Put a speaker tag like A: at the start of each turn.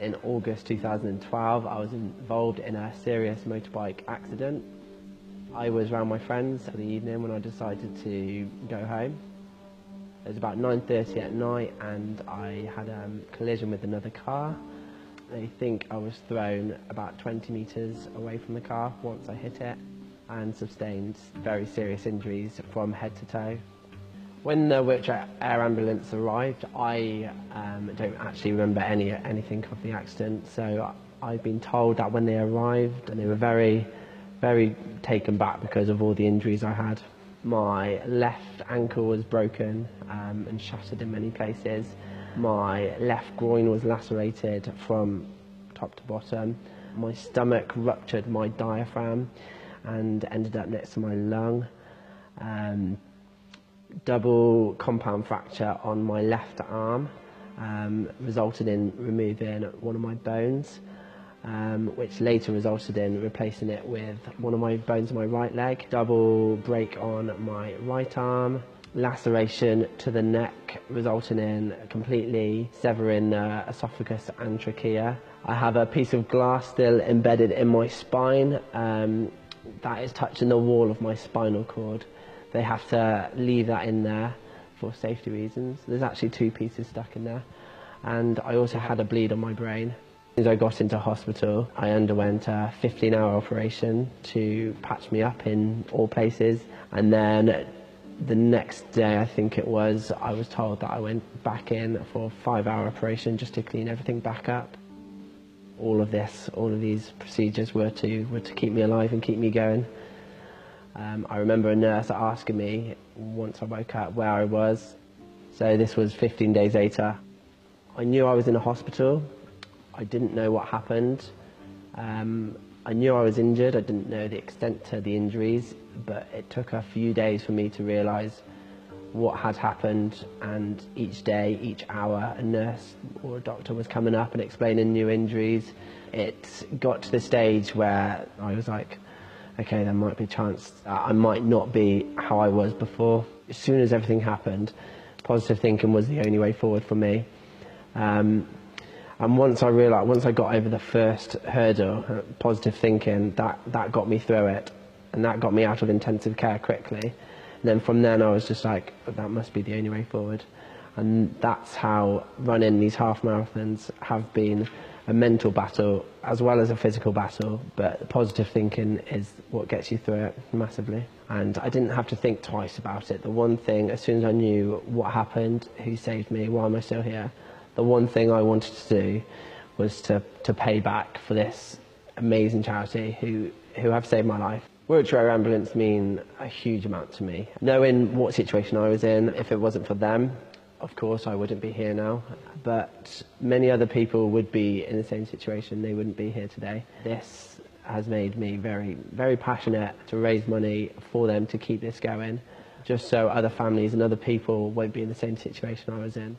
A: in August 2012, I was involved in a serious motorbike accident. I was around my friends for the evening when I decided to go home. It was about 9:30 at night and I had a collision with another car. They think I was thrown about 20 metres away from the car once I hit it and sustained very serious injuries from head to toe. When the wheelchair air ambulance arrived, I don't actually remember anything of the accident, so I've been told that when they arrived, and they were very, very taken back because of all the injuries I had. My left ankle was broken and shattered in many places. My left groin was lacerated from top to bottom. My stomach ruptured my diaphragm and ended up next to my lung. Double compound fracture on my left arm resulted in removing one of my bones, which later resulted in replacing it with one of my bones in my right leg. Double break on my right arm, laceration to the neck resulting in completely severing the esophagus and trachea. I have a piece of glass still embedded in my spine that is touching the wall of my spinal cord. They have to leave that in there for safety reasons. There's actually 2 pieces stuck in there. And I also had a bleed on my brain. As I got into hospital, I underwent a 15-hour operation to patch me up in all places. And then the next day, I think it was, I was told that I went back in for a 5-hour operation just to clean everything back up. All of these procedures were to keep me alive and keep me going. I remember a nurse asking me once I woke up where I was. So this was 15 days later. I knew I was in a hospital. I didn't know what happened. I knew I was injured. I didn't know the extent to the injuries, but it took a few days for me to realise what had happened, and each day, each hour, a nurse or a doctor was coming up and explaining new injuries. It got to the stage where I was like, okay, there might be a chance that I might not be how I was before. As soon as everything happened, positive thinking was the only way forward for me. And once I got over the first hurdle, positive thinking, that got me through it, and that got me out of intensive care quickly. And then from then I was just like, that must be the only way forward. And that's how running these half marathons have been a mental battle as well as a physical battle, but positive thinking is what gets you through it massively. And I didn't have to think twice about it. The one thing, as soon as I knew what happened, who saved me, why am I still here, the one thing I wanted to do was to pay back for this amazing charity who have saved my life. Wheelchair ambulance mean a huge amount to me. Knowing what situation I was in, if it wasn't for them, of course I wouldn't be here now, but many other people would be in the same situation. They wouldn't be here today. This has made me very, very passionate to raise money for them to keep this going, just so other families and other people won't be in the same situation I was in.